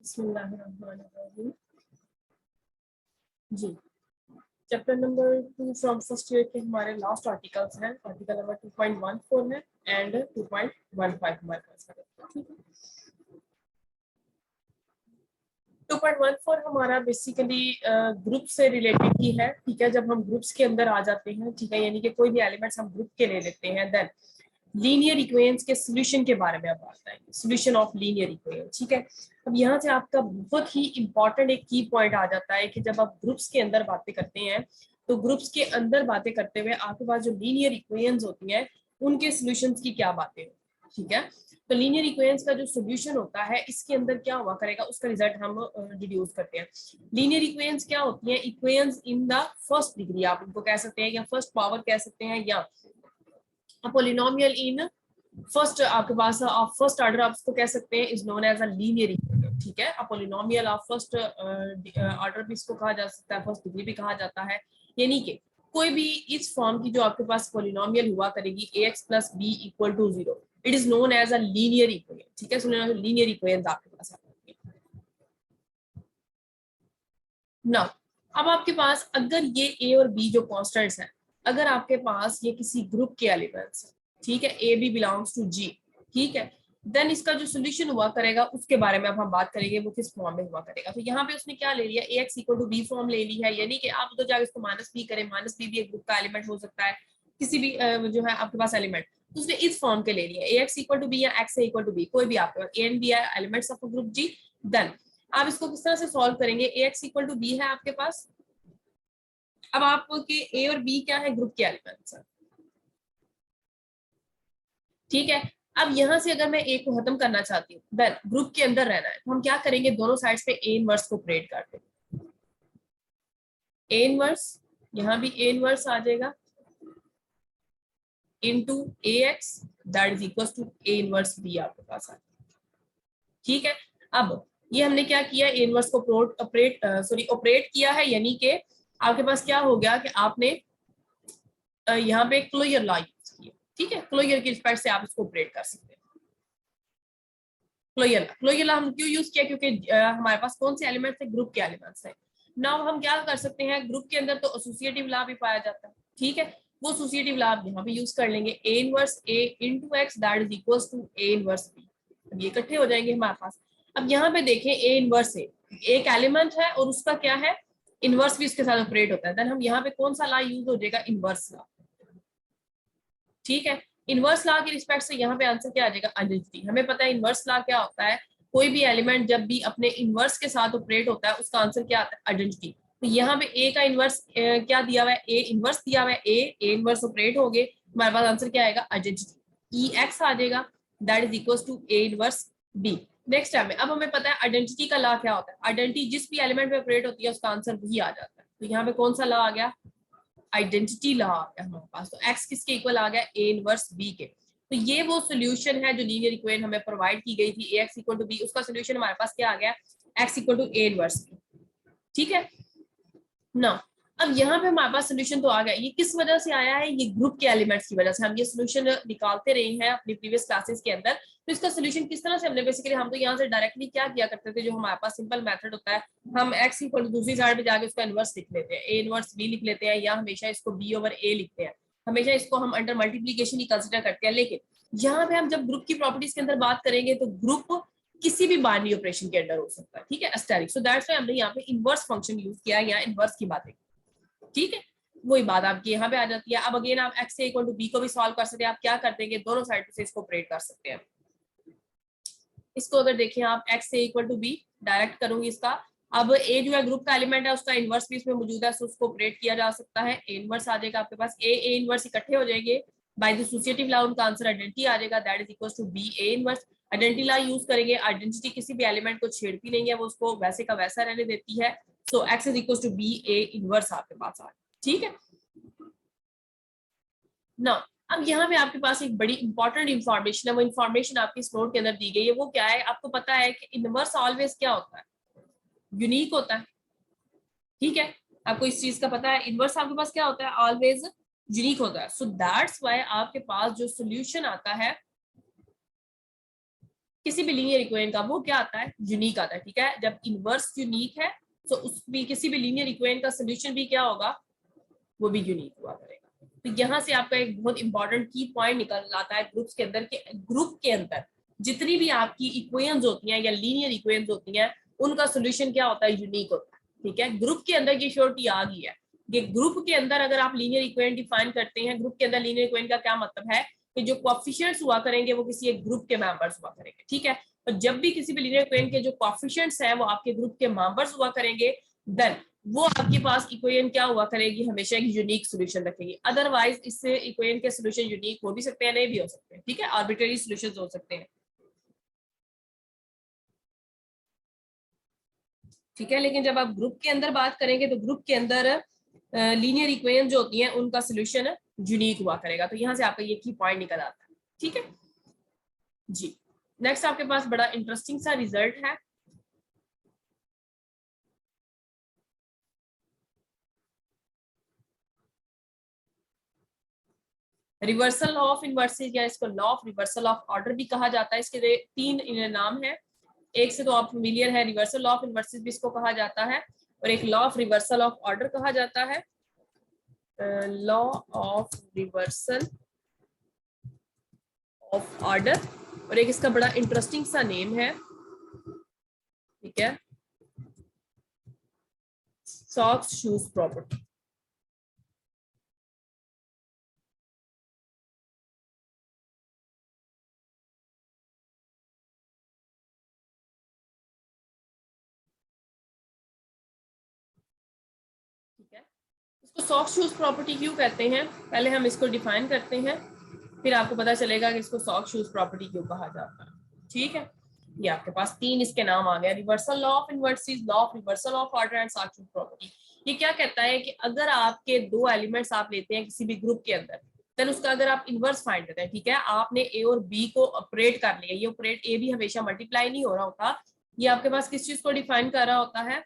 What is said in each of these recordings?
बिस्मिल्लाहिर्रहमानिर्रहीम। जी, chapter number 2 from first year के हमारे लास्ट आर्टिकल्स हैं। आर्टिकल नंबर 2.14 है एंड 2.15 हमारे पास है। ठीक है, 2.14 हमारा बेसिकली ग्रुप से रिलेटेड ही है। ठीक है, जब हम ग्रुप्स के अंदर आ जाते हैं, ठीक है, यानी कि कोई भी एलिमेंट्स हम ग्रुप के ले लेते हैं, देन लीनियर इक्वेशंस के सॉल्यूशन के बारे में आप बात करेंगे, सॉल्यूशन ऑफ लीनियर इक्वेशन। ठीक है, अब यहाँ से आपका बहुत ही इंपॉर्टेंट एक की पॉइंट आ जाता है कि जब आप ग्रुप्स के अंदर बातें करते हैं तो ग्रुप्स के अंदर बातें करते हुए आपके पास जो लीनियर इक्वेशंस होती हैं उनके सॉल्यूशंस की क्या बातें होती हैं। ठीक है, तो लीनियर इक्वेशंस का जो सॉल्यूशन होता है इसके अंदर क्या हुआ करेगा उसका रिजल्ट हम डिड्यूस करते हैं। लीनियर इक्वेशंस क्या होती हैं? Equations in the first degree आप उनको कह सकते हैं, या फर्स्ट पावर कह सकते हैं, या पॉलिनोमियल इन फर्स्ट, आपके पास आप फर्स्ट ऑर्डर आप इसको कह सकते हैं, is known as a linear equation. ठीक है, पॉलिनोमियल ऑफ फर्स्ट ऑर्डर भी इसको कहा जा सकता है, फर्स्ट डिग्री भी कहा जाता है। यानी कि कोई भी इस फॉर्म की जो आपके पास पॉलिनोमियल हुआ करेगी ax + b = 0, it is known as a linear equation. ठीक है, सुनिए, लीनियर इक्वेशन आपके पास है ना। अब आपके पास अगर ये a और b जो कॉन्स्टेंट्स हैं, अगर आपके पास ये किसी ग्रुप के एलिमेंट्स हैं, ठीक है, ए बी बिलोंग्स टू जी, ठीक है, देन इसका जो सोल्यूशन हुआ करेगा उसके बारे में अब हम बात करेंगे, वो किस फॉर्म में हुआ करेगा। तो यहाँ पे उसने क्या ले लिया, ax = b फॉर्म ले ली है, यानी कि आप तो जाकर इसको -b करें, -b भी एक ग्रुप का एलिमेंट हो सकता है, किसी भी जो है आपके पास एलिमेंट, तो उसने इस फॉर्म के ले लिया, ax = b या x = b, कोई भी आपके पास a एंड b है elements of a group G. Then आप इसको किस तरह से सॉल्व करेंगे, ax = b है आपके पास। अब आपके a और b क्या है, ग्रुप के एलिमेंट्स है। ठीक है, अब यहां से अगर मैं a को खत्म करना चाहती हूँ, देन ग्रुप के अंदर रहना है, तो हम क्या करेंगे, दोनों साइड्स पे a इनवर्स को ऑपरेट करते हैं। a इनवर्स, यहाँ भी a इनवर्स आ जाएगा into ax that is equal to a inverse b आपके पास आ। ठीक है, अब ये हमने क्या किया, a इनवर्स को ऑपरेट किया है, यानी कि आपके पास क्या हो गया कि आपने यहाँ पे क्लोजर लॉ यूज किया। ठीक है, क्लोजर की रिस्पेक्ट से आप इसको ऑपरेट कर सकते हैं। क्लोजर लॉ हम क्यों यूज किया, क्योंकि हमारे पास कौन से एलिमेंट्स है, ग्रुप के एलिमेंट्स है। नाउ हम क्या कर सकते हैं, ग्रुप के अंदर तो एसोसिएटिव लॉ भी पाया जाता है। ठीक है, वो एसोसिएटिव लॉ आप यहाँ पे यूज कर लेंगे, a inverse a into x that is equals to a inverse b। अब ये इकट्ठे हो जाएंगे हमारे पास। अब यहाँ पे देखें, a इनवर्स a एक एलिमेंट है और उसका क्या है, इनवर्स भी इसके साथ ऑपरेट होता है। देन हम यहाँ पे कौन सा लॉ यूज हो जाएगा, इनवर्स लॉ। ठीक है, इनवर्स लॉ की रिस्पेक्ट से यहाँ पे आंसर क्या आ जाएगा, आइडेंटिटी। हमें पता है इनवर्स लॉ क्या होता है, कोई भी एलिमेंट जब भी अपने इनवर्स के साथ ऑपरेट होता है उसका आंसर क्या आता है, आइडेंटिटी। तो यहाँ पे ए का इनवर्स क्या दिया हुआ है, ए इनवर्स दिया हुआ है, ए इनवर्स ऑपरेट हो गए, हमारे पास आंसर क्या आएगा, आइडेंटिटी, ई एक्स आ जाएगा that is equal to A inverse B. Next time अब हमें पता है आइडेंटिटी का लॉ क्या होता है, आइडेंटिटी जिस भी एलिमेंट पे ऑपरेट होती है उसका आंसर वही आ जाता है। तो यहाँ पे कौन सा लॉ आ गया, आइडेंटिटी लॉ आ गया हमारे पास। तो x किसके इक्वल आ गया, a इनवर्स b के। तो ये वो सोल्यूशन है जो लीनियर इक्वेशन हमें प्रोवाइड की गई थी, ax = b, उसका सोल्यूशन हमारे पास क्या आ गया, x = a इनवर्स b। ठीक है ना, अब यहाँ पे हमारे पास सोल्यूशन तो आ गया। ये किस वजह से आया है, ये ग्रुप के एलिमेंट्स की वजह से। हम ये सोल्यूशन निकालते रहे हैं अपनी प्रीवियस क्लासेस के अंदर। तो इसका सोल्यूशन किस तरह से हमने बेसिकली, हम तो यहाँ से डायरेक्टली क्या किया करते थे, जो हमारे पास सिंपल मेथड होता है, हम x = दूसरी साइड पे जाके उसका इनवर्स लिख लेते हैं, a इनवर्स b लिख लेते हैं, या हमेशा इसको b/a लिखते हैं। हमेशा इसको हम अंडर मल्टीप्लीकेशन ही कंसिडर करते हैं। लेकिन यहाँ पे हम जब ग्रुप की प्रॉपर्टीज के अंदर बात करेंगे तो ग्रुप किसी भी बाइनरी ऑपरेशन के अंडर हो सकता है। ठीक है, एस्टेरिक, सो दैट्स व्हाई हमने यहाँ पे इनवर्स फंक्शन यूज किया है, यहाँ इनवर्स की बातें। ठीक है, वही बात आपकी यहाँ पे आ जाती है। अब अगेन आप x = b को भी सॉल्व कर सकते हैं। आप क्या कर देंगे, दोनों साइड से इसको ऑपरेट कर सकते हैं। इसको अगर देखें आप, x = b डायरेक्ट करूंगी इसका। अब a जो है ग्रुप का एलिमेंट है, उसका इनवर्स भी इसमें मौजूद है, तो उसको ऑपरेट किया जा सकता है। a इनवर्स आ जाएगा आपके पास, a इनवर्स इकट्ठे हो जाएंगे बाय द एसोसिएटिव लॉ, उनका आंसर आइडेंटिटी आ जाएगा that is equal to b a inverse. Identity law use करेंगे, आइडेंटिटी किसी भी एलिमेंट को छेड़ती नहीं है, वो उसको वैसे का वैसा रहने देती है। सो x = b a इनवर्स आपके पास आ। ठीक है ना, अब यहाँ पे आपके पास एक बड़ी इंपॉर्टेंट इंफॉर्मेशन है, वो इंफॉर्मेशन आपकी इस नोट के अंदर दी गई है। वो क्या है, आपको पता है कि इनवर्स ऑलवेज क्या होता है, यूनिक होता है। ठीक है, आपको इस चीज का पता है, इनवर्स आपके पास क्या होता है, ऑलवेज यूनिक होता है। सो दैट्स व्हाई आपके पास जो सोल्यूशन आता है किसी भी लीनियर इक्वेशन का वो क्या आता है, यूनिक आता है। ठीक है, जब इनवर्स यूनिक है तो उस भी किसी भी लीनियर इक्वेशन का सोल्यूशन भी क्या होगा, वो भी यूनिक हुआ करेगा। तो यहाँ से आपका एक बहुत इंपॉर्टेंट की पॉइंट निकल आता है ग्रुप्स के अंदर के ग्रुप के अंदर जितनी भी आपकी इक्वेशंस होती हैं या लीनियर इक्वेशंस होती हैं उनका सोल्यूशन क्या होता है, यूनिक होता है। ठीक है, ग्रुप के अंदर की श्योरिटी आ गई है कि ग्रुप के अंदर अगर आप लीनियर इक्वेशन डिफाइन करते हैं, ग्रुप के अंदर लीनियर इक्वेशन का क्या मतलब है कि जो कोएफिशिएंट्स हुआ करेंगे वो किसी एक ग्रुप के मेंबर्स हुआ करेंगे। ठीक है, और जब भी किसी भी लीनियर इक्वेशन के जो कोएफिशिएंट्स हैं वो आपके ग्रुप के मेंबर्स हुआ करेंगे, देन वो आपके पास इक्वेशन क्या हुआ करेगी, हमेशा एक यूनिक सॉल्यूशन रखेगी। अदरवाइज इससे इक्वेशन के सॉल्यूशन यूनिक हो भी सकते हैं, नहीं भी हो सकते हैं। ठीक है, आर्बिट्रेरी सॉल्यूशंस हो सकते हैं। ठीक है, लेकिन जब आप ग्रुप के अंदर बात करेंगे तो ग्रुप के अंदर लीनियर इक्वेशन जो होती हैं उनका सॉल्यूशन यूनिक हुआ करेगा। तो यहाँ से आपका ये की पॉइंट निकल आता है। ठीक है जी, नेक्स्ट आपके पास बड़ा इंटरेस्टिंग सा रिजल्ट है। रिवर्सल ऑफ इनवर्सेस या इसको law of reversal of order भी कहा जाता है। इसके तीन नाम है, एक से तो आप फेमिलियर है, रिवर्सल लॉ ऑफ इनवर्सेस भी इसको कहा जाता है, और एक law of reversal of order कहा जाता है। Law of reversal of order, और एक इसका बड़ा इंटरेस्टिंग सा नेम है, ठीक है, सॉक्स शूज प्रॉपर्टी। ठीक है, इसको सॉक्स शूज प्रॉपर्टी क्यों कहते हैं, पहले हम इसको डिफाइन करते हैं, फिर आपको पता चलेगा कि इसको सॉक्स शूज प्रॉपर्टी क्यों कहा जाता है। ठीक है, ये आपके पास तीन इसके नाम आ गया, reversal law of inverses, law of reversal of order and socks shoes property. ये क्या कहता है कि अगर आपके दो एलिमेंट्स आप लेते हैं किसी भी ग्रुप के अंदर, देन उसका अगर आप इनवर्स फाइंड करते हैं, ठीक है, आपने ए और बी को ऑपरेट कर लिया, ये ऑपरेट ए भी हमेशा मल्टीप्लाई नहीं हो रहा होता, ये आपके पास किस चीज को डिफाइन कर रहा होता है,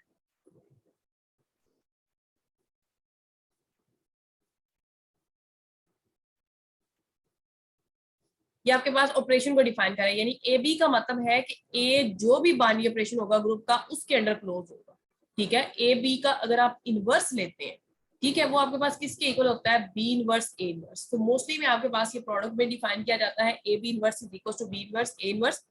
ये आपके पास ऑपरेशन को डिफाइन करें, यानी ए बी का मतलब है कि ए जो भी बाइनरी ऑपरेशन होगा ग्रुप का उसके अंडर क्लोज होगा। ठीक है, ए बी का अगर आप इनवर्स लेते हैं, ठीक है, वो आपके पास किसके इक्वल होता है, बी इनवर्स ए इनवर्स। तो मोस्टली में आपके पास ये प्रोडक्ट में डिफाइन किया जाता है A B inverse is equal to B inverse A inverse,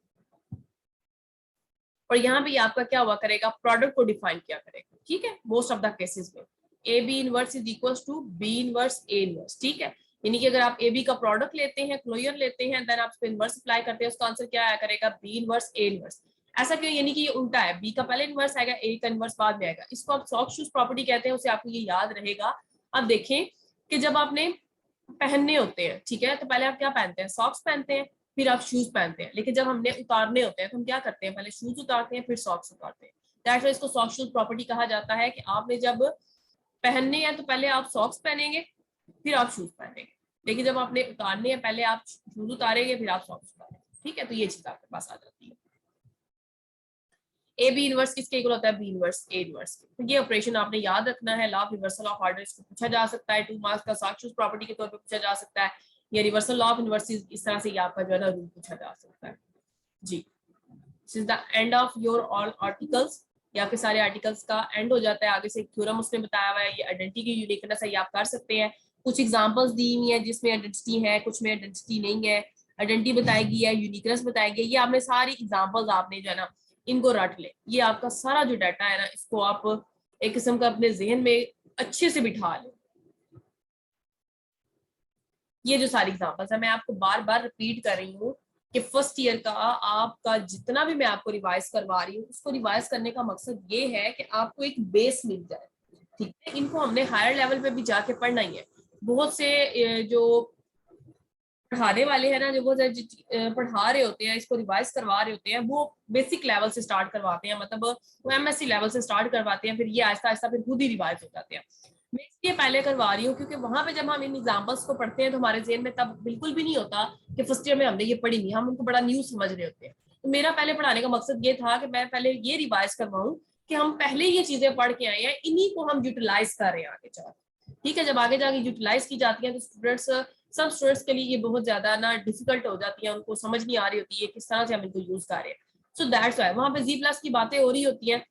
और यहाँ पे आपका क्या हुआ करेगा, प्रोडक्ट को डिफाइन किया करेगा। ठीक है, मोस्ट ऑफ द केसेस में A B inverse is equal to B inverse A inverse. ठीक है, यानी कि अगर आप ए बी का प्रोडक्ट लेते हैं, क्लोजर लेते हैं, देन आप उसको इनवर्स अप्लाई करते हैं, उसका आंसर क्या आया करेगा, बी इनवर्स ए इनवर्स। ऐसा क्यों, यानी कि ये उल्टा है, बी का पहले इनवर्स आएगा, ए का इनवर्स बाद में आएगा। इसको आप सॉक्स शूज प्रॉपर्टी कहते हैं, उसे आपको ये याद रहेगा। अब देखें कि जब आपने पहनने होते हैं, ठीक है, तो पहले आप क्या पहनते हैं, सॉक्स पहनते हैं, फिर आप शूज पहनते हैं, लेकिन जब हमने उतारने होते हैं तो हम क्या करते हैं, पहले शूज उतारते हैं फिर सॉक्स उतारते हैं। दैट्स व्हाई इसको सॉक्स शूज प्रॉपर्टी कहा जाता है कि आपने जब पहनने हैं तो पहले आप सॉक्स पहनेंगे फिर आप शूज पहनेंगे, लेकिन जब आपने उतारने हैं पहले आप शूज उतारेंगे फिर आप सॉक्स उतारेंगे। ठीक है, तो ये चीज आपके पास आ जाती है। ए बी इनवर्स किसके इक्वल होता है, बी इनवर्स ए इनवर्स। तो ये ऑपरेशन आपने याद रखना है। Law of reversal of order इसको पूछा जा सकता है 2 मार्क्स का, सॉक्स शूज प्रॉपर्टी के तौर पे पूछा जा सकता है, या रिवर्सल लॉ ऑफ इनवर्सिस, इस तरह से ये आपका जो है ना रूल पूछा जा सकता है। जी, this is the end of your all articles. ये आपके सारे आर्टिकल्स का एंड हो जाता है। आगे से एक थ्योरम उसने बताया हुआ है, ये आइडेंटिटी की यूनिकनेस है, ये आप कर सकते हैं। कुछ एग्जांपल्स दी हुई है जिसमें आइडेंटिटी है, कुछ में आइडेंटिटी नहीं है। आइडेंटिटी बताई गई है, यूनिकनेस बताई गई है, ये आपने सारी एग्जांपल्स आपने जो है ना इनको रट ले। ये आपका सारा जो डाटा है ना, इसको आप एक किस्म का अपने जहन में अच्छे से बिठा ले। ये जो सारी एग्जांपल्स है मैं आपको बार बार रिपीट कर रही हूँ कि फर्स्ट ईयर का आपका जितना भी मैं आपको रिवाइज करवा रही हूँ, उसको रिवाइज करने का मकसद ये है कि आपको एक बेस मिल जाए। ठीक है, इनको हमने हायर लेवल पे भी जाके पढ़ना ही है। बहुत से जो पढ़ाने वाले हैं ना, जो वो पढ़ा रहे होते हैं, इसको रिवाइज करवा रहे होते हैं, वो बेसिक लेवल से स्टार्ट करवाते हैं, मतलब वो एमएससी लेवल से स्टार्ट करवाते हैं, फिर ये आहिस्ता आहिस्ता फिर खुद ही रिवाइज हो जाते हैं। मैं इसलिए पहले करवा रही हूँ क्योंकि वहां पे जब हम इन एग्जाम्पल्स को पढ़ते हैं तो हमारे जेहन में तब बिल्कुल भी नहीं होता कि फर्स्ट ईयर में हमने ये पढ़ी नहीं, हम उनको बड़ा न्यू समझ रहे होते हैं। तो मेरा पहले पढ़ाने का मकसद ये था कि मैं पहले ये रिवाइज करवाऊँ कि हम पहले ये चीजें पढ़ के आए हैं, इन्हीं को हम यूटिलाइज कर रहे हैं आगे चल। ठीक है, जब आगे जाके यूटिलाइज की जाती है तो स्टूडेंट्स, सब स्टूडेंट्स के लिए ये बहुत ज्यादा ना डिफिकल्ट हो जाती है, उनको समझ नहीं आ रही होती है किस तरह से हम इनको यूज कर रहे हैं। सो दैट्स व्हाई वहां पे जी प्लस की बातें हो रही होती है,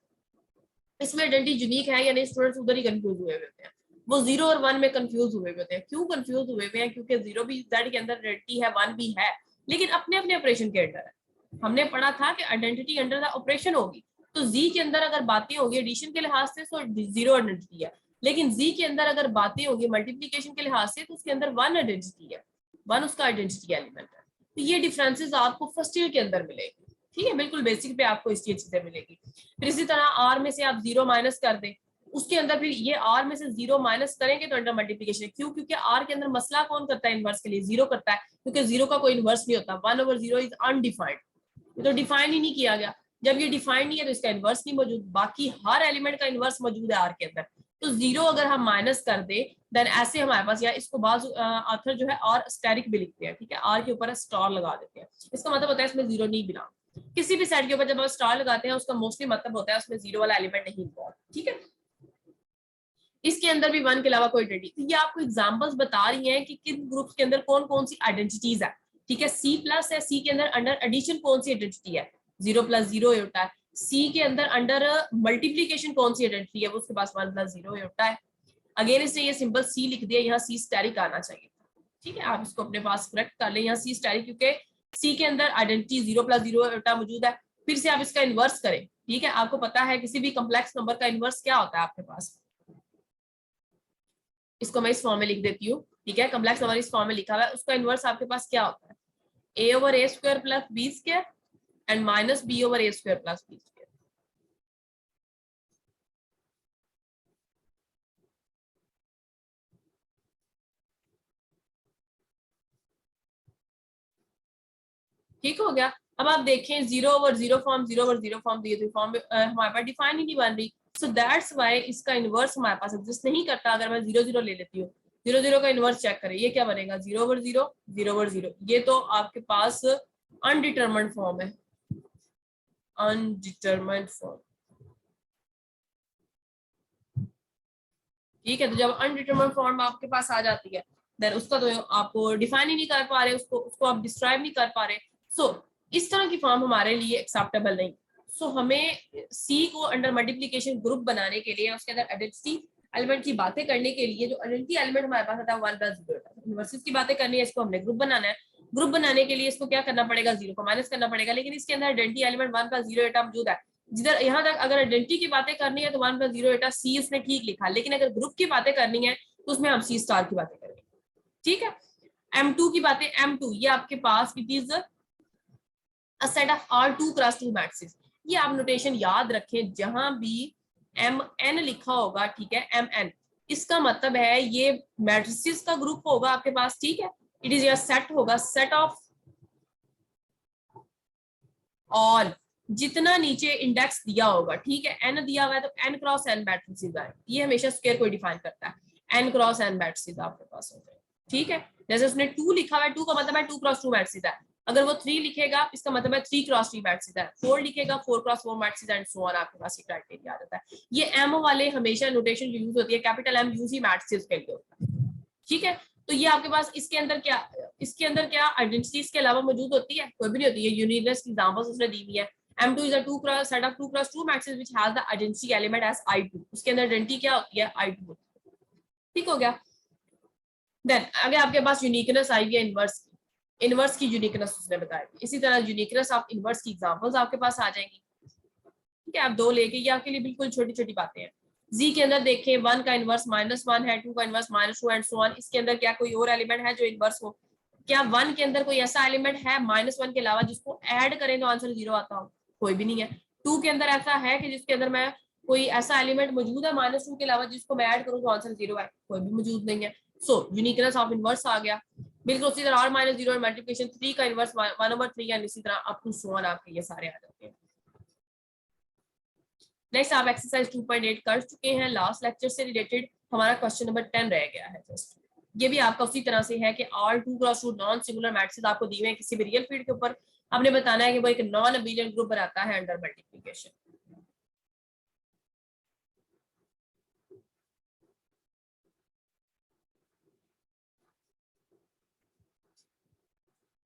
इसमें आइडेंटिटी यूनिक है या नहीं, स्टूडेंट्स उधर ही कंफ्यूज हुए होते हैं, वो 0 और 1 में कंफ्यूज हुए होते हैं। क्यों कंफ्यूज हुए हुए हैं? क्योंकि 0 भी जेड के अंदर आइडेंटिटी है, 1 भी है, लेकिन अपने अपने ऑपरेशन के अंडर है। हमने पढ़ा था कि आइडेंटिटी अंडर द ऑपरेशन होगी, तो जी के अंदर अगर बातें होगी एडिशन के लिहाज से तो 0 आइडेंटिटी है, लेकिन जी के अंदर अगर बातें होगी मल्टीप्लीकेशन के लिहाज से तो उसके अंदर 1 आइडेंटिटी है, 1 उसका आइडेंटिटी एलिमेंट है। तो ये डिफरेंसेस आपको फर्स्ट ईयर के अंदर मिलेगी, ठीक है, बिल्कुल बेसिक पे आपको इस चीजें मिलेगी। फिर इसी तरह आर में से आप 0 माइनस कर दें, उसके अंदर फिर ये आर में से 0 माइनस करेंगे तो अंडर मल्टीप्लीकेशन। क्यों? क्योंकि आर के अंदर मसला कौन करता है इनवर्स के लिए? 0 करता है, क्योंकि 0 का कोई इनवर्स नहीं होता। 1/0 इज अनडिफाइंड, ये तो डिफाइन ही नहीं किया गया। जब ये डिफाइंड नहीं है तो इसका इनवर्स नहीं मौजूद, बाकी हर एलिमेंट का इनवर्स मौजूद है आर के अंदर। तो 0 अगर हम माइनस कर दे देन ऐसे हमारे पास, या इसको बाद आथर जो है और स्टेरिक भी लिखते हैं, ठीक है, आर के ऊपर स्टार लगा देते हैं, इसका मतलब होता है इसमें 0 नहीं बिना। किसी भी सेट के ऊपर जब आप स्टार लगाते हैं उसका मोस्टली मतलब होता है उसमें 0 वाला एलिमेंट नहीं इन्वॉल्व, ठीक है। इसके अंदर भी 1 के अलावा कोई आइडेंटिटी, तो ये आपको एग्जांपल्स बता रही हैं कि किन ग्रुप्स के अंदर कौन कौन सी आइडेंटिटीज है, ठीक है। सी प्लस है, सी के अंदर अंडर एडिशन कौन सी आइडेंटिटी है? 0+0 होता है। सी के अंदर अंडर मल्टीप्लीकेशन कौन सी आइडेंटिटी है? वो उसके पास 1+0 होता है। अगेन इसने ये सिंपल सी लिख दिया, यहाँ सी स्टेरिक आना चाहिए, ठीक है, आप इसको अपने पास करेक्ट कर ले, यहाँ सी स्टेरिक, क्योंकि सी के अंदर आइडेंटिटी 0+0 मौजूद है। फिर से आप इसका इनवर्स करें, ठीक है, आपको पता है किसी भी कम्प्लेक्स नंबर का इनवर्स क्या होता है आपके पास, इसको मैं इस फॉर्म में लिख देती हूँ, ठीक है, कम्प्लेक्स नंबर इस फॉर्म में लिखा हुआ है, उसका इनवर्स आपके पास क्या होता है? a/a² plus b² and minus b/a² plus b²। ठीक हो गया। अब आप देखें 0/0 फॉर्म, 0/0 फॉर्म दिए, तो फॉर्म हमारे पास डिफाइन ही नहीं बन रही। सो दैट्स व्हाई इसका इनवर्स हमारे पास एग्जिस्ट नहीं करता। अगर मैं 0/0 ले लेती हूँ, 0/0 का इनवर्स चेक करें, ये क्या बनेगा? 0/0, 0/0, ये तो आपके पास अनडिटरमाइंड फॉर्म है, अनडिटरमाइंड फॉर्म, ठीक है। तो जब अनडिटरमाइंड फॉर्म आपके पास आ जाती है देन उसका तो आपको डिफाइन ही नहीं कर पा रहे, उसको आप डिस्क्राइब नहीं कर पा रहे। सो इस तरह की फॉर्म हमारे लिए एक्सेप्टेबल नहीं। सो हमें सी को अंडर मल्टीप्लीकेशन ग्रुप बनाने के लिए, उसके अंदर आइडेंटिटी एलिमेंट की बातें करने के लिए, जो आइडेंटिटी एलिमेंट हमारे पास आता है 1+0, इनवर्सेस की बातें करनी है, इसको हमने ग्रुप बनाना है। ग्रुप बनाने के लिए इसको क्या करना पड़ेगा? 0 को माइनस करना पड़ेगा, लेकिन इसके अंदर आइडेंटिटी एलिमेंट 1+0 मौजूद है। जिधर यहाँ तक अगर आइडेंटिटी की बातें करनी है तो 1+0 सी इसने ठीक लिखा, लेकिन अगर ग्रुप की बातें करनी है तो उसमें हम सी स्टार की बातें करेंगे, ठीक है। M2 की बातें, M2 ये आपके पास it is a set of R2x2 matrices. ये आप नोटेशन याद रखें, जहां भी MN लिखा होगा, ठीक है, MN, इसका मतलब है ये मैट्रिसेस का ग्रुप होगा आपके पास, ठीक है। इट इज योर सेट होगा, सेट ऑफ ऑल, जितना नीचे इंडेक्स दिया होगा, ठीक है, एन दिया हुआ है तो n क्रॉस n मैट्रिसेस आए, ये हमेशा स्क्वायर को डिफाइन करता है, n क्रॉस n मैट्रिसेस आपके पास होते हैं, ठीक है। जैसे उसने 2 लिखा हुआ है, 2 का मतलब है 2x2 मैट्रिसेस है, अगर वो 3 लिखेगा इसका मतलब है 3x3 मैट्रिसेस है, 4 लिखेगा 4x4 matrices and so on, आपके पास ये क्राइटेरिया आ जाता है। ये m वाले हमेशा नोटेशन यूज होती है, कैपिटल M यूज ही मैट्रिसेस के लिए होता है, ठीक है। तो ये आपके पास इसके अंदर क्या आइडेंटिटीज के अलावा मौजूद होती है? कोई भी नहीं होती है। यूनिकनेस की एग्जांपल्स उसने दी हुई है। M2 is a 2 cross set of 2x2 matrices which has the identity element as I2, उसके अंदर आइडेंटिटी क्या होती है? I2, ठीक हो गया। देन आगे आपके पास यूनिकनेस आई है इनवर्स की, इनवर्स की यूनिकनेस उसने बताई। इसी तरह यूनिकनेस ऑफ इनवर्स की एग्जांपल्स आपके पास आ जाएंगी, ठीक है। आप 2 लेके, ये आपके लिए बिल्कुल छोटी छोटी बातें हैं। जी के अंदर देखें 1 का इनवर्स -1 है, 2 का इनवर्स -2 एंड सो ऑन। इसके अंदर क्या कोई और एलिमेंट है जो इनवर्स हो? क्या 1 के अंदर कोई ऐसा एलिमेंट है -1 के अलावा जिसको ऐड करें तो आंसर 0 आता हो? कोई भी नहीं है। 2 के अंदर ऐसा है कि जिसके अंदर मैं कोई ऐसा एलिमेंट मौजूद है -2 के अलावा जिसको मैं ऐड करूं तो आंसर 0 है? कोई भी मौजूद नहीं है। सो यूनिकनेस ऑफ इनवर्स आ गया। बिल्कुल उसी तरह R-0 और मल्टीप्लिकेशन 3 का इनवर्स 1/3 एंड इसी तरह अप टू सो ऑन, आपके ये सारे आ जाते हैं। नेक्स्ट आप एक्सरसाइज 2.8 कर चुके हैं, लास्ट लेक्चर से रिलेटेड हमारा क्वेश्चन नंबर 10 रह गया है जस्ट। ये भी आपका उसी तरह से है कि R2x2 नॉन सिंगुलर मैट्रिसेस आपको दिए हैं किसी भी रियल फील्ड के ऊपर, आपने बताना है कि वो एक नॉन अबेलियन ग्रुप बनाता है अंडर मल्टीप्लिकेशन।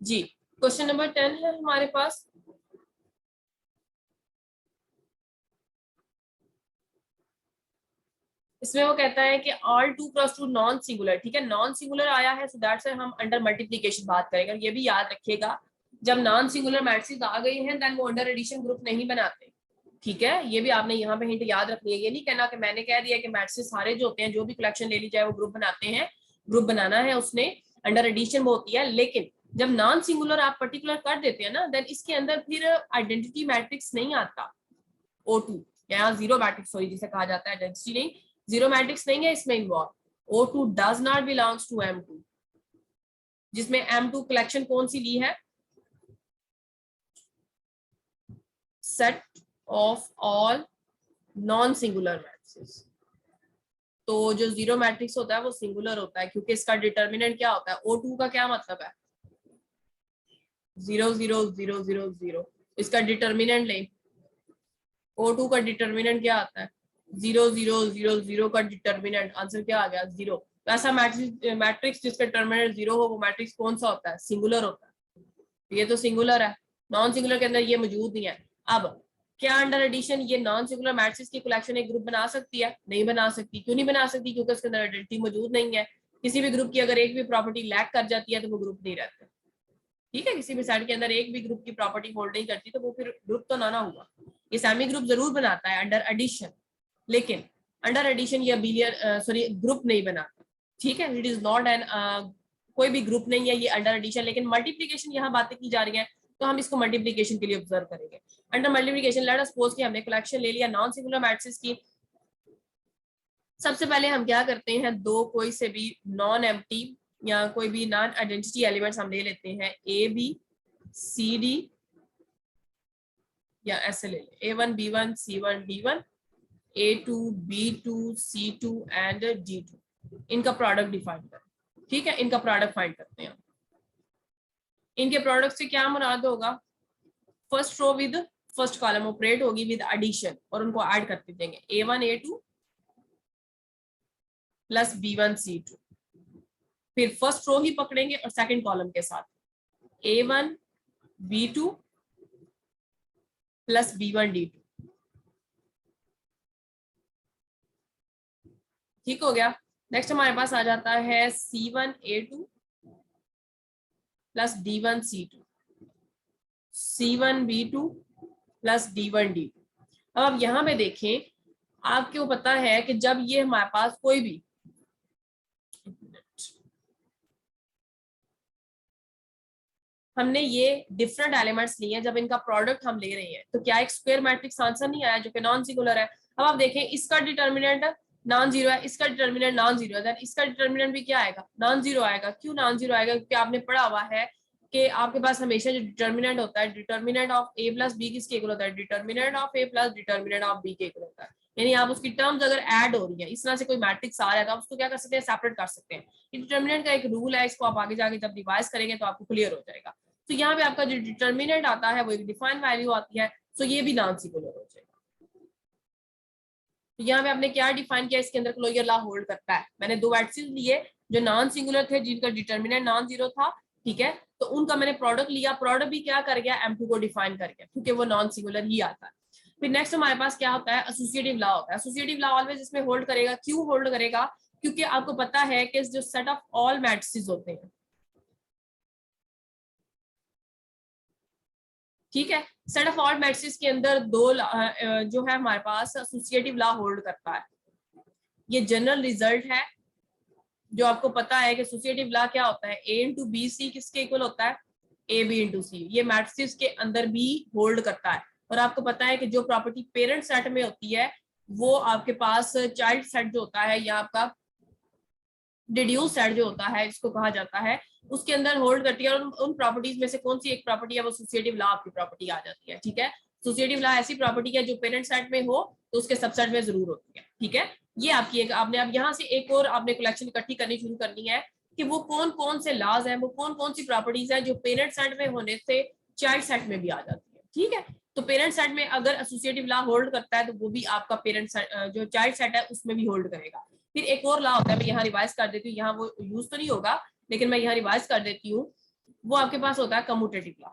जी, क्वेश्चन नंबर 10 है हमारे पास। इसमें वो कहता है कि ऑल 2 × 2 नॉन सिंगुलर, ठीक है, नॉन सिंगुलर आया है, सो दैट्स हम अंडर मल्टीप्लीकेशन बात करेंगे। ये भी याद रखिएगा, जब नॉन सिंगुलर मैट्रिक्स आ गई हैं देन वो अंडर एडिशन ग्रुप नहीं बनाते, ठीक है। ये भी आपने यहाँ पे हिंट याद रखनी है। ये नहीं कहना कि मैंने कह दिया कि मैट्रिक्स सारे जो होते हैं, जो भी कलेक्शन ले ली जाए वो ग्रुप बनाते हैं, ग्रुप बनाना है उसने, अंडर एडिशन वो होती है। लेकिन जब नॉन सिंगुलर आप पर्टिकुलर कर देते हैं ना, देन इसके अंदर फिर आइडेंटिटी मैट्रिक्स नहीं आता, O2 यहाँ जीरो मैट्रिक्स, सॉरी जिसे कहा जाता है आइडेंटिटी नहीं, जीरो मैट्रिक्स नहीं है इसमें involve. O2 does not belongs to M2, जिसमें M2 कलेक्शन कौन सी ली है, set of all non singular matrix. तो जो जीरो मैट्रिक्स होता है वो सिंगुलर होता है, क्योंकि इसका डिटर्मिनेंट क्या होता है, O2 का क्या मतलब है, 0 0 0 0 0। इसका डिटर्मिनेंट ले, O2 का डिटर्मिनेंट क्या आता है, 0 0 0 0 का डिटर्मिनेंट, आंसर क्या आ गया, 0। तो ऐसा मैट्रिक्स जिसका डिटर्मिनेंट 0 हो, वो मैट्रिक्स कौन सा होता है, सिंगुलर होता है। ये तो सिंगुलर है, नॉन सिंगुलर के अंदर ये मौजूद नहीं है। अब क्या अंडर एडिशन ये नॉन सिंगुलर मैट्रिक्स की कलेक्शन एक ग्रुप बना सकती है, नहीं बना सकती। क्यों नहीं बना सकती, क्योंकि उसके अंदर आइडेंटिटी मौजूद नहीं है। किसी भी ग्रुप की अगर एक भी प्रॉपर्टी लैक कर जाती है तो वो ग्रुप नहीं रहता, ठीक है। किसी भी सेट के अंदर एक भी ग्रुप की प्रॉपर्टी होल्ड नहीं करती तो वो फिर ग्रुप तो ना हुआ। ये सेमी ग्रुप जरूर बनाता है अंडर एडिशन, लेकिन अंडर एडिशन ये बिलियन सॉरी ग्रुप नहीं बनाता, ठीक है। इट इज नॉट एन कोई भी ग्रुप नहीं है ये अंडर एडिशन। लेकिन मल्टीप्लीकेशन यहाँ बातें की जा रही है, तो हम इसको मल्टीप्लीकेशन के लिए ऑब्जर्व करेंगे। Under multiplication late us suppose कि हमने कलेक्शन ले लिया नॉन सिंगुलर मैट्रिक्स की। सबसे पहले हम क्या करते हैं, दो कोई से भी नॉन एम्प्टी या कोई भी नॉन आइडेंटिटी एलिमेंट्स हम ले लेते हैं, ABCD या ऐसे ले लें, A1 B1 C1 D1 A2 B2 C2 and D2। इनका प्रोडक्ट डिफाइन करें, ठीक है। इनका प्रोडक्ट फाइंड करते हैं। इनके प्रोडक्ट से क्या मुराद होगा, first row with first column operate होगी विद एडिशन, और उनको ऐड करते देंगे, A1 A2 plus B1 C2। फिर फर्स्ट रो ही पकड़ेंगे और सेकंड कॉलम के साथ A1 B2 plus B1 D2, ठीक हो गया। नेक्स्ट हमारे पास आ जाता है C1 A2 plus D1 C2, C1 B2 plus D1 D2। अब आप यहाँ पे देखें, आपको पता है कि जब ये हमारे पास कोई भी हमने ये डिफरेंट एलिमेंट्स लिए हैं, जब इनका प्रोडक्ट हम ले रहे हैं तो क्या एक स्क्वायर मैट्रिक्स आंसर नहीं आया जो कि नॉन सिंगुलर है। अब आप देखें इसका डिटर्मिनेंट नॉन जीरो है, इसका डिटर्मिनेंट नॉन जीरो है, इसका डिटर्मिनेंट भी क्या आएगा, नॉन जीरो आएगा। क्यों नॉन जीरो आएगा, क्योंकि आपने पढ़ा हुआ है कि आपके पास हमेशा जो डिटर्मिनेंट होता है, determinant of A plus B किसके इक्वल होता है, determinant of A plus determinant of B के इक्वल होता है। यानी आप उसकी टर्म्स अगर ऐड हो रही है, इस तरह से कोई मैट्रिक्स आ रहा है तो आप उसको क्या कर सकते हैं, सेपरेट कर सकते हैं। डिटर्मिनेंट का एक रूल है, इसको आप आगे जाके जब रिवाइज करेंगे तो आपको क्लियर हो जाएगा। तो यहाँ पे आपका जो डिटर्मिनेंट आता है वो एक डिफाइन वैल्यू आती है, तो ये भी नॉन सिंगुलर हो जाएगा। तो यहाँ पे आपने क्या डिफाइन किया, इसके अंदर क्लोजर लॉ होल्ड करता है। मैंने दो मैट्रिक्स लिए जो नॉन सिंगुलर थे, जिनका डिटर्मिनेंट नॉन जीरो था, ठीक है। तो उनका मैंने प्रोडक्ट लिया, प्रोडक्ट भी क्या कर गया, M2 को डिफाइन कर गया, क्योंकि वो नॉन सिंगुलर ही आता है। फिर नेक्स्ट हमारे पास क्या होता है, एसोसिएटिव लॉ होता है। एसोसिएटिव लॉ ऑलवेज इसमें होल्ड करेगा। क्यों होल्ड करेगा, क्योंकि आपको पता है कि जो सेट ऑफ ऑल मैट्रिसेस होते हैं, ठीक है, सेट ऑफ ऑल मैट्रिसेस के अंदर दो जो है हमारे पास एसोसिएटिव लॉ होल्ड करता है। ये जनरल रिजल्ट है जो आपको पता है कि एसोसिएटिव लॉ क्या होता है, A इंटू बी सी किसके इक्वल होता है, AB इंटू सी। ये मैट्रिसेस के अंदर भी होल्ड करता है। और आपको पता है कि जो प्रॉपर्टी पेरेंट सेट में होती है वो आपके पास चाइल्ड सेट जो होता है या आपका डिड्यूस सेट जो होता है, इसको कहा जाता है, उसके अंदर होल्ड करती है। और उन प्रॉपर्टीज में से कौन सी एक प्रॉपर्टी है, वो एसोसिएटिव लॉ आपकी प्रॉपर्टी आ जाती है, ठीक है। एसोसिएटिव लॉ ऐसी प्रॉपर्टी है जो पेरेंट सेट में हो तो उसके सबसेट में जरूर होती है, ठीक है। ये आपकी एक, आपने अब यहाँ से एक और आपने कलेक्शन इकट्ठी करनी शुरू करनी है कि वो कौन कौन से लॉज हैं, वो कौन कौन सी प्रॉपर्टीज हैं जो पेरेंट सेट में होने से चाइल्ड सेट में भी आ जाती है, ठीक है। तो पेरेंट सेट में अगर एसोसिएटिव लॉ होल्ड करता है तो वो भी आपका पेरेंट सेट जो चाइल्ड सेट है उसमें भी होल्ड करेगा। फिर एक और लॉ होता है, मैं यहाँ रिवाइज कर देती हूँ, यहाँ वो यूज तो नहीं होगा लेकिन मैं यहाँ रिवाइज कर देती हूँ। वो आपके पास होता है कम्यूटेटिव लॉ,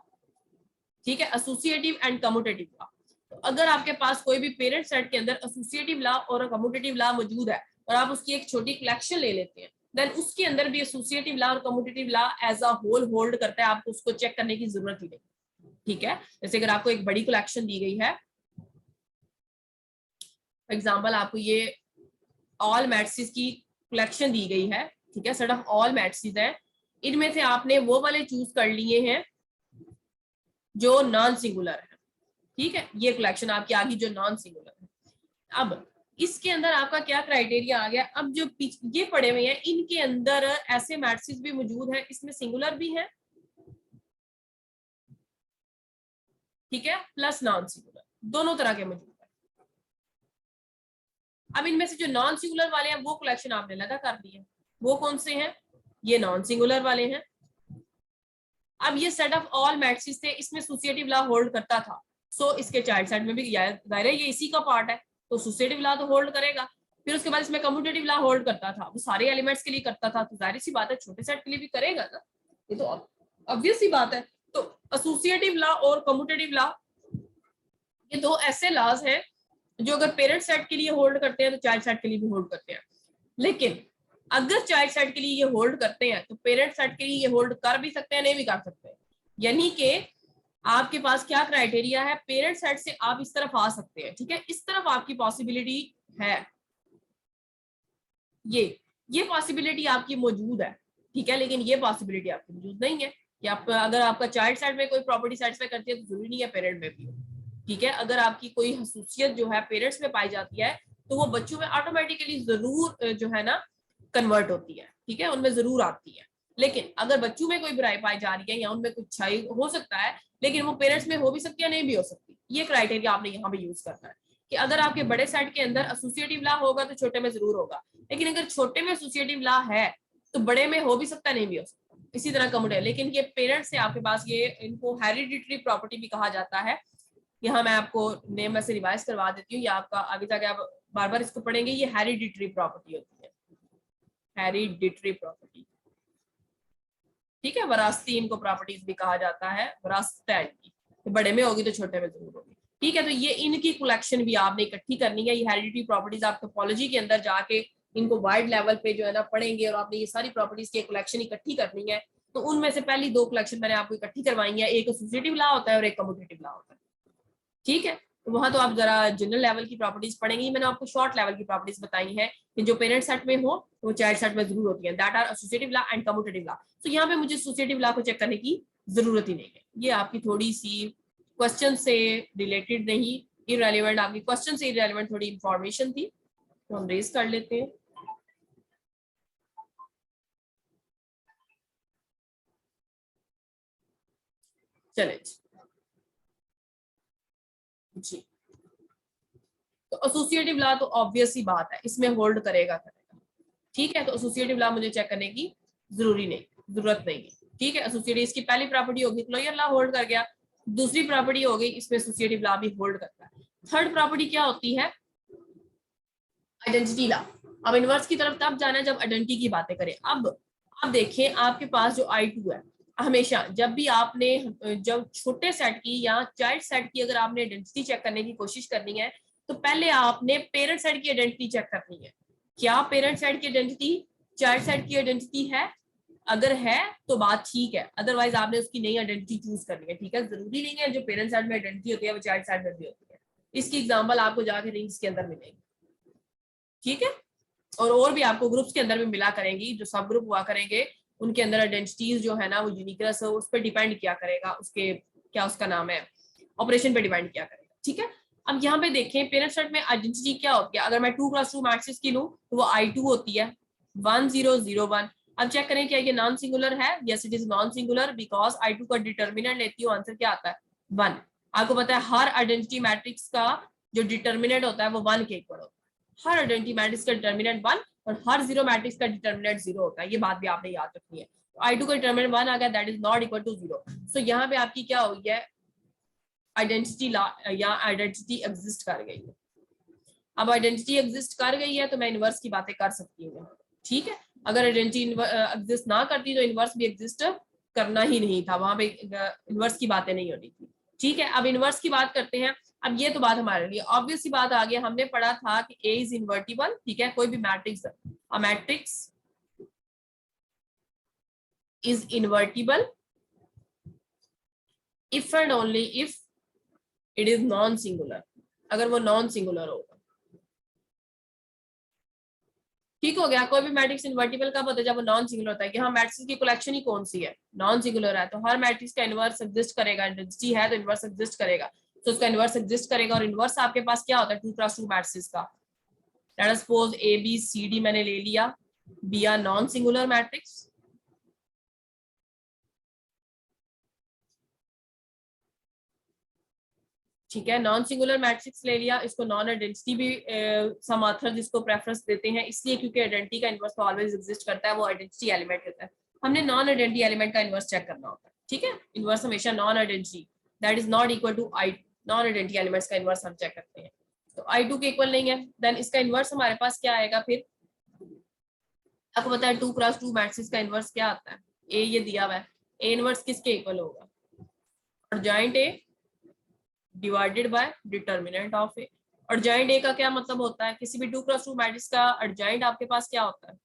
ठीक है, एसोसिएटिव एंड कम्यूटेटिव लॉ। तो अगर आपके पास कोई भी पेरेंट सेट के अंदर एसोसिएटिव लॉ और कम्यूटेटिव लॉ मौजूद है और आप उसकी एक छोटी कलेक्शन ले लेते हैं, देन उसके अंदर भी एसोसिएटिव लॉ और commutative law as a whole hold करता है, आपको उसको चेक करने की जरूरत ही नहीं, ठीक है। जैसे अगर आपको एक बड़ी कलेक्शन दी गई है, फॉर एग्जाम्पल आपको ये ऑल मैट्रिसेस की कलेक्शन दी गई है, ठीक है, सेट ऑफ ऑल मैट्रिसेस है, इनमें से आपने वो वाले चूज कर लिए हैं जो नॉन सिंगुलर है, ठीक है, ये कलेक्शन आपकी आ गई जो नॉन सिंगुलर है। अब इसके अंदर आपका क्या क्राइटेरिया आ गया, अब जो ये पड़े हुए हैं इनके अंदर ऐसे मैट्रिसेस भी मौजूद हैं, इसमें सिंगुलर भी है, ठीक है, प्लस नॉन सिंगुलर, दोनों तरह के मौजूद है। अब इनमें से जो नॉन सिंगुलर वाले हैं वो कलेक्शन आपने अलग कर दी है, वो कौन से हैं, ये नॉन सिंगुलर वाले हैं। अब ये सेट ऑफ ऑल मैट्रिसेस थे, इसमें एसोसिएटिव लॉ होल्ड करता था, सो इसके चाइल्ड सेट में भी जाहिर है ये इसी का पार्ट है, तो एसोसिएटिव लॉ तो होल्ड करेगा। फिर उसके बाद इसमें कम्यूटेटिव लॉ होल्ड करता था, वो सारे एलिमेंट्स के लिए करता था, तो जाहिर सी बात है छोटे सेट के लिए भी करेगा ना, ये तो ऑब्वियस सी बात है। तो एसोसिएटिव लॉ और कम्यूटेटिव लॉ ये दो ऐसे लॉज हैं जो अगर पेरेंट सेट के लिए होल्ड करते हैं तो चाइल्ड सेट के लिए भी होल्ड करते हैं, लेकिन अगर चाइल्ड सेट के लिए ये होल्ड करते हैं तो पेरेंट सेट के लिए ये होल्ड कर भी सकते हैं, नहीं भी कर सकते। यानी कि आपके पास क्या क्राइटेरिया है, पेरेंट सेट से आप इस तरफ आ सकते हैं, ठीक है, इस तरफ आपकी पॉसिबिलिटी है, ये पॉसिबिलिटी आपकी मौजूद है, ठीक है, लेकिन ये पॉसिबिलिटी आपकी मौजूद नहीं है कि आप अगर आपका चाइल्ड सेट में कोई प्रॉपर्टी सेटिस्फाई करती है तो जरूरी नहीं है पेरेंट में भी हो, ठीक है। अगर आपकी कोई खसूसियत जो है पेरेंट्स में पाई जाती है तो वो बच्चों में ऑटोमेटिकली जरूर जो है ना कन्वर्ट होती है, ठीक है, उनमें जरूर आती है। लेकिन अगर बच्चों में कोई बुराई पाई जा रही है या उनमें कुछ अच्छाई हो सकता है, लेकिन वो पेरेंट्स में हो भी सकती है, नहीं भी हो सकती, ये क्राइटेरिया आपने यहाँ पे यूज करना है कि अगर आपके बड़े सेट के अंदर एसोसिएटिव लॉ होगा तो छोटे में जरूर होगा, लेकिन अगर छोटे में एसोसिएटिव लॉ है तो बड़े में हो भी सकता है, नहीं भी हो सकता। इसी तरह कम्यूटेटिव, लेकिन ये पेरेंट्स से आपके पास ये इनको हेरिडिटरी प्रॉपर्टी भी कहा जाता है। यहाँ मैं आपको नेम में से रिवाइज करवा देती हूँ, या आपका आगे जाके आप बार बार इसको पढ़ेंगे, ये हेरिडिटरी प्रॉपर्टी होती है, हेरिडिटरी प्रॉपर्टी, ठीक है, वरासती इनको प्रॉपर्टीज भी कहा जाता है, वरासत है इनकी, तो बड़े में होगी तो छोटे में जरूर होगी, ठीक है। तो ये इनकी कलेक्शन भी आपने इकट्ठी करनी है, ये हेरिडिटरी प्रॉपर्टीज आप टोपोलॉजी के अंदर जाके इनको वाइड लेवल पे जो है ना पढ़ेंगे, और आपने ये सारी प्रॉपर्टीज की कलेक्शन इकट्ठी करनी है। तो उनमें से पहली दो कलेक्शन मैंने आपको इकट्ठी करवाई है, एक एसोसिएटिव लॉ होता है और एक कम्यूटेटिव लॉ होता है, ठीक है। तो वहां तो आप जरा जनरल लेवल की प्रॉपर्टीज पढ़ेंगे, मैंने आपको शॉर्ट लेवल की प्रॉपर्टीज बताई है कि जो पेरेंट सेट में हो वो चाइल्ड सेट में जरूर होती है, that are associative law and commutative law. तो यहाँ पे मुझे एसोसिएटिव लॉ को चेक करने की जरूरत ही नहीं है, ये आपकी थोड़ी सी क्वेश्चन से रिलेटेड नहीं, इररेलेवेंट, आपकी क्वेश्चन से इररेलेवेंट थोड़ी इंफॉर्मेशन थी, तो हम रेज कर लेते हैं। चले जी, तो एसोसिएटिव लॉ तो ऑब्वियस ही बात है, इसमें होल्ड करेगा, ठीक है। तो एसोसिएटिव लॉ मुझे चेक करने की जरूरत नहीं है, ठीक है। एसोसिएटिव इसकी पहली प्रॉपर्टी होगी क्लोजर लॉ होल्ड कर गया, दूसरी प्रॉपर्टी हो गई इसमें एसोसिएटिव लॉ भी होल्ड करता है। थर्ड प्रॉपर्टी क्या होती है, आइडेंटिटी लॉ। अब इनवर्स की तरफ तब जाना है जब आइडेंटिटी की बातें करें। अब आप देखें आपके पास जो I2 है, हमेशा जब भी आपने जब छोटे सेट की या चाइल्ड सेट की अगर आपने आइडेंटिटी चेक करने की कोशिश करनी है तो पहले आपने पेरेंट सेट की आइडेंटिटी चेक करनी है। क्या पेरेंट सेट की आइडेंटिटी चाइल्ड सेट की आइडेंटिटी है, अगर है तो बात ठीक है, अदरवाइज आपने उसकी नई आइडेंटिटी चूज करनी है, ठीक है। जरूरी नहीं है जो पेरेंट सेट में आइडेंटिटी होती है वो चाइल्ड सेट में भी होती है, इसकी एग्जांपल आपको जाके रिंग्स के अंदर मिलेगी, ठीक है। और भी आपको ग्रुप्स के अंदर भी मिला करेंगी, जो सब ग्रुप हुआ करेंगे उनके अंदर आइडेंटिटीज जो है ना वो यूनिकनेस है उस पर डिपेंड किया करेगा, उसके क्या उसका नाम है ऑपरेशन पे डिपेंड किया करेगा, ठीक है। अब यहाँ पे देखें पेरेंट सेट में आइडेंटिटी क्या होती है, अगर मैं 2x2 मैट्रिक्स की लूं तो वो I2 होती है 1001। अब चेक करें क्या ये नॉन सिंगुलर है, yes it is non singular because I2 का डिटर्मिनेंट लेती हूँ, आंसर क्या आता है 1। आपको पता है हर आइडेंटिटी मैट्रिक्स का जो डिटर्मिनेंट होता है वो 1 के इक्वल होता है, हर आइडेंटिटी मैट्रिक्स का डिटर्मिनेंट 1 और हर जीरो मैट्रिक्स का डिटर्मिनेंट 0 होता है, ये बात भी आपने याद रखनी है। I2 का डिटर्मिनेंट 1 आ गया, that is not equal to 0। So यहाँ पे आपकी क्या हुई है, आइडेंटिटी या आइडेंटिटी एग्जिस्ट कर गई है। अब आइडेंटिटी एग्जिस्ट कर गई है तो मैं इनवर्स की बातें कर सकती हूँ, ठीक है। अगर आइडेंटिटी एग्जिस्ट ना करती तो इनवर्स भी एग्जिस्ट करना ही नहीं था, वहां पे इनवर्स की बातें नहीं होनी थी। ठीक है, अब इनवर्स की बात करते हैं। अब ये तो बात हमारे लिए ऑब्वियस सी बात आ गई, हमने पढ़ा था कि ए इज इन्वर्टिबल। ठीक है, कोई भी matrix, a matrix is invertible if and only if it is non singular, अगर वो नॉन सिंगुलर होगा। ठीक हो गया, कोई भी मैट्रिक्स इन्वर्टिबल कब होता है, जब वो नॉन सिंगुलर होता है कि हाँ मैट्रिक्स की कलेक्शन ही कौन सी है, नॉन सिंगुलर है, तो हर मैट्रिक्स का इनवर्स एग्जिस्ट करेगा, आइडेंटिटी है तो इनवर्स एग्जिस्ट करेगा, तो उसका इनवर्स एग्जिस्ट करेगा। और इनवर्स आपके पास क्या होता है, 2x2 मैट्रिक्स का। Let us suppose A B C D मैंने ले लिया, B are non singular matrix. ठीक है, नॉन सिंगुलर मैट्रिक्स ले लिया, इसको नॉन आइडेंटिटी भी सम ऑथर जिसको प्रेफरेंस देते हैं, इसलिए क्योंकि आइडेंटिटी का इनवर्स तो ऑलवेज एग्जिस्ट करता है, वो आइडेंटिटी एलिमेंट होता है। हमने नॉन आइडेंटिटी एलिमेंट का इनवर्स चेक करना होता है। ठीक है, इनवर्स हमेशा non identity that is not equal to I, non identity elements का इनवर्स हम चेक करते हैं, तो I2 के इक्वल नहीं है, देन इसका इनवर्स हमारे पास क्या आएगा फिर। आपको पता है 2x2 मैट्रिक्स का इनवर्स क्या आता है, ए ये दिया हुआ है, ए इनवर्स किसके इक्वल होगा, adjoint A divided by determinant of A. Adjoint A का क्या मतलब होता है, किसी भी 2x2 मैट्रिक्स का एडजॉइंट आपके पास क्या होता है,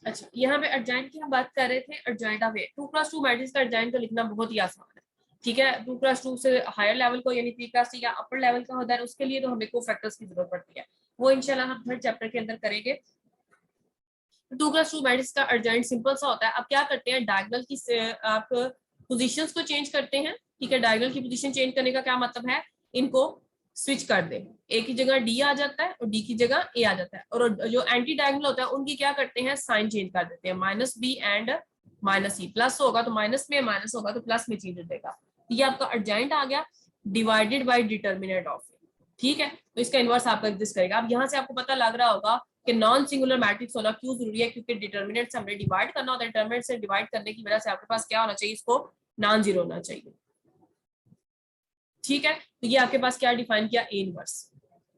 अच्छा यहाँ पे एडजॉइंट की हम बात कर रहे थे, adjoint of A. 2x2 matrix का एडजॉइंट तो लिखना बहुत ही आसान है। ठीक है, 2x2 से हायर लेवल को यानी 3x या अपर लेवल का होता है, उसके लिए तो हमें को फैक्टर्स की जरूरत पड़ती है, वो इंशाल्लाह हम थर्ड चैप्टर के अंदर करेंगे। 2x2 मैट्रिक्स का एडजॉइंट सिंपल सा होता है। अब क्या करते हैं, डायगोनल की आप पोजीशंस को चेंज करते हैं। ठीक है, डायगोनल की पोजीशन चेंज करने का क्या मतलब है, इनको स्विच कर दे, ए की जगह डी आ जाता है और डी की जगह ए आ जाता है, और जो एंटी डायगोनल होता है उनकी क्या करते हैं, साइन चेंज कर देते हैं, minus B and minus E, plus होगा तो माइनस में, माइनस होगा तो प्लस में चेंज हो जाएगा। ये आपका एडजॉइंट आ गया, डिवाइडेड बाय डिटर्मिनेंट ऑफ। ठीक है, तो इसका इनवर्स आपका एग्जिस्ट करेगा। अब यहाँ से आपको पता लग रहा होगा कि नॉन सिंगुलर मैट्रिक्स होना क्यों जरूरी है, क्योंकि डिटर्मिनेंट से हमने डिवाइड करना होता है, डिटर्मिनेंट से डिवाइड करने की वजह से आपके पास क्या होना चाहिए, इसको नॉन जीरो होना चाहिए। ठीक है, तो ये आपके पास क्या डिफाइन किया, ए इनवर्स।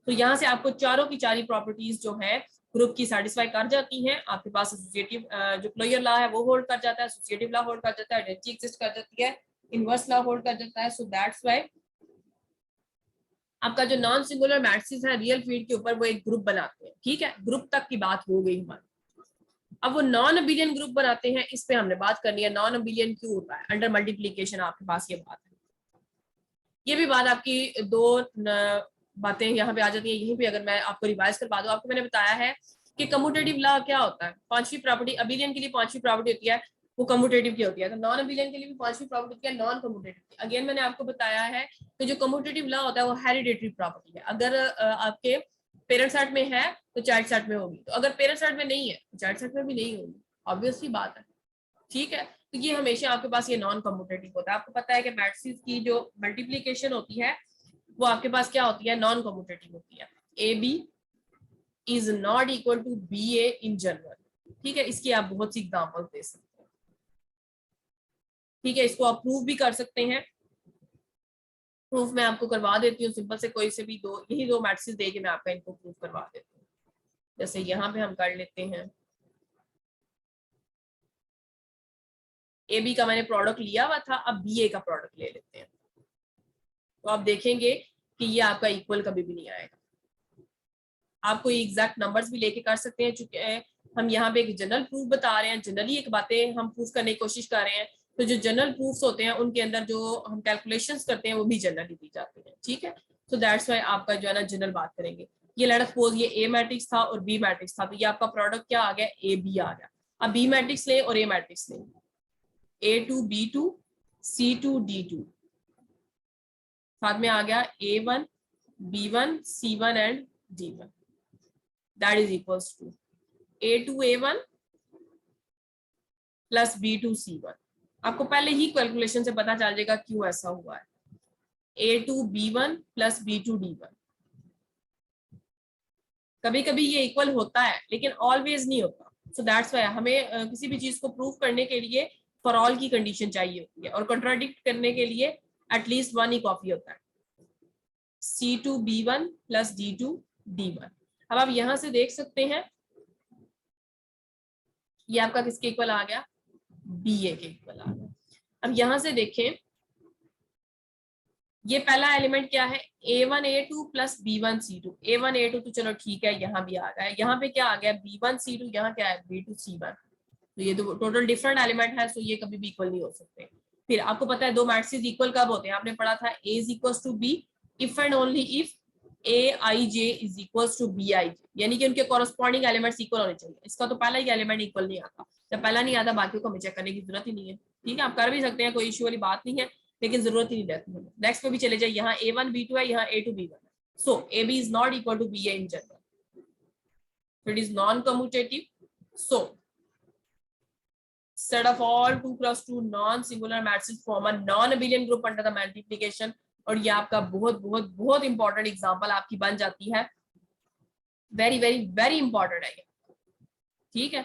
तो यहाँ से आपको चारों की चारी प्रॉपर्टीज जो है ग्रुप की सेटिस्फाई कर जाती हैं। आपके पास एसोसिएटिव जो क्लोजर लॉ है वो होल्ड कर जाता है, एसोसिएटिव लॉ होल्ड कर जाता है, आइडेंटिटी एग्जिस्ट कर जाती है, इनवर्स लॉ होल्ड कर जाता है। सो दैट्स व्हाई आपका जो नॉन सिंगुलर मैट्रिक्स है रियल फील्ड के ऊपर वो एक ग्रुप बनाते हैं। ठीक है, ग्रुप तक की बात हो गई हमारी। अब वो नॉन अबिलियन ग्रुप बनाते हैं, इस पे हमने बात करनी है, नॉन अबिलियन क्यों होता है, अंडर मल्टीप्लीकेशन आपके पास ये बात है। ये भी बात आपकी दो बातें यहाँ पे आ जाती है, यहीं पे अगर मैं आपको रिवाइज करवा दूं, आपको मैंने बताया है कि कम्यूटेटिव लॉ क्या होता है, पांचवी प्रॉपर्टी, अबिलियन के लिए पांचवी प्रॉपर्टी होती है वो कम्यूटेटिव की होती है, तो नॉन अबिलियन के लिए भी पांचवी प्रॉपर्टी होती है नॉन कम्यूटेटिव की। अगेन मैंने आपको बताया है कि जो कम्यूटेटिव लॉ होता है वो हेरिडेटरी प्रॉपर्टी है, अगर आपके पेरेंट सेट में है तो चाइल्ड सेट में होगी, तो अगर पेरेंट सेट में नहीं है तो चाइल्ड सेट में भी नहीं होगी, ऑब्वियसली बात है। ठीक है, तो ये हमेशा आपके पास ये नॉन कम्यूटेटिव होता है। आपको पता है कि मैट्रिक्स की जो मल्टीप्लीकेशन होती है वो आपके पास क्या होती है, नॉन कम्यूटेटिव होती है। A B is not equal to B A in general. ठीक है, इसकी आप बहुत सी एग्जांपल दे सकते हैं। ठीक है, इसको आप प्रूव भी कर सकते हैं, प्रूफ मैं आपको करवा देती हूँ सिंपल से, कोई से भी दो, यही दो मैट्रिक्स दे के मैं आपका इनको प्रूफ करवा देती हूँ। जैसे यहाँ पे हम कर लेते हैं, ए बी का मैंने प्रोडक्ट लिया हुआ था, अब बी ए का प्रोडक्ट ले लेते हैं, तो आप देखेंगे कि ये आपका इक्वल कभी भी नहीं आएगा। आप कोई एग्जैक्ट नंबर्स भी लेके कर सकते हैं, चूंकि हम यहाँ पे एक जनरल प्रूफ बता रहे हैं, जनरली एक बातें हम प्रूफ करने की कोशिश कर रहे हैं, तो जो जनरल प्रूफ्स होते हैं उनके अंदर जो हम कैलकुलेशंस करते हैं वो भी जनरली दी जाती है। ठीक है, तो दैट्स वाई आपका जो है ना जनरल बात करेंगे। ये लेट अस सपोज ये ए मैट्रिक्स था और बी मैट्रिक्स था, तो ये आपका प्रोडक्ट क्या आ गया, ए बी आ गया। अब बी मैट्रिक्स ले और ए मैट्रिक्स ले, a two b two c two d two, साथ में आ गया a one b one c one and d one, that is equals to a two a one plus b two c one. आपको पहले ही calculation से पता चल जाएगा क्यों ऐसा हुआ है, a two b one plus b two d one, कभी कभी ये इक्वल होता है लेकिन ऑलवेज नहीं होता। सो दैट्स वाई हमें किसी भी चीज को प्रूव करने के लिए फॉर ऑल की कंडीशन चाहिए होती है, और कॉन्ट्राडिक्ट करने के लिए एटलीस्ट वन ही कॉपी होता है, C2B1 प्लस D2D1। अब आप यहां से देख सकते हैं ये आपका किसके इक्वल आ गया, BA के इक्वल आ गया। अब यहां से देखें ये पहला एलिमेंट क्या है, A1A2 प्लस B1C2। A1A2 तो चलो ठीक है, यहाँ भी आ गया, यहाँ पे क्या आ गया B1C2, यहाँ क्या है B2C1। तो ये तो टोटल डिफरेंट एलिमेंट है, सो ये कभी भी इक्वल नहीं हो सकते। फिर आपको पता है दो मैट्रिसेस इक्वल कब होते हैं, आपने पढ़ा था A is equal to B if and only if AIJ is equal to BIJ, यानी कि उनके कॉरेस्पॉन्डिंग एलिमेंट्स इक्वल होने चाहिए। इसका तो पहला ही एलिमेंट इक्वल नहीं आता, जब पहला नहीं आता बाकी को हमें चेक करने की जरूरत ही नहीं है। ठीक है, आप कर भी सकते हैं, कोई इश्यू वाली बात नहीं है, लेकिन जरूरत ही नहीं रहती है। नेक्स्ट पे भी चले जाए, यहाँ A1 B2 है, यहाँ A2 B1 है, so AB is not equal to BA in general, it is non commutative. So set of all 2 cross 2 non-singular matrices form a non-abelian group under the multiplication। और ये आपका बहुत बहुत बहुत important example आपकी बन जाती है, वेरी वेरी वेरी इंपॉर्टेंट है ये। ठीक है,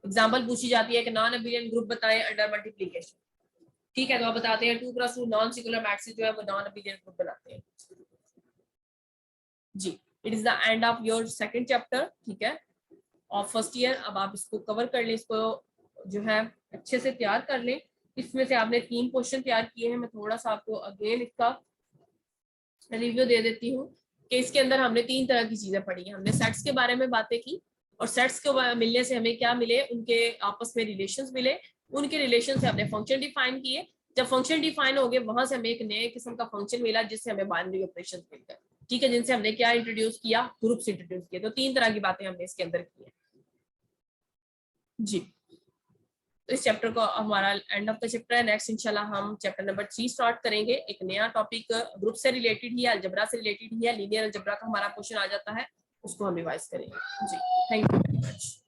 एग्जांपल पूछी जाती है कि नॉन अबेलियन ग्रुप बताएं अंडर मल्टीप्लिकेशन। ठीक है, तो आप बताते हैं 2 क्रॉस 2 नॉन सिंगुलर मैट्रिक्स जो है वो नॉन अबेलियन ग्रुप बनाते हैं जी। It is the end of your second chapter, ठीक है, ऑफ फर्स्ट ईयर। अब आप इसको कवर कर लें, इसको जो है अच्छे से तैयार कर लें। इसमें से आपने 3 क्वेश्चन तैयार किए हैं, मैं थोड़ा सा आपको अगेन इसका रिव्यू दे देती हूँ कि इसके अंदर हमने 3 तरह की चीजें पढ़ी हैं। हमने सेट्स के बारे में बातें की, और सेट्स के मिलने से हमें क्या मिले, उनके आपस में रिलेशंस मिले, उनके रिलेशन से हमने फंक्शन डिफाइन किए। जब फंक्शन डिफाइन हो गए वहां से हमें एक नए किस्म का फंक्शन मिला जिससे हमें बाइनरी ऑपरेशन मिल गए। ठीक है, जिनसे हमने क्या इंट्रोड्यूस किया, ग्रुप्स इंट्रोड्यूस किए। तो 3 तरह की बातें हमने इसके अंदर की है जी। तो इस चैप्टर को हमारा एंड ऑफ द चैप्टर है। नेक्स्ट इंशाल्लाह हम चैप्टर नंबर 3 स्टार्ट करेंगे। एक नया टॉपिक ग्रुप से रिलेटेड ही है, अलजबरा से रिलेटेड ही है, लीनियर अलजबरा का हमारा क्वेश्चन आ जाता है, उसको हम रिवाइज करेंगे जी। Thank you very much.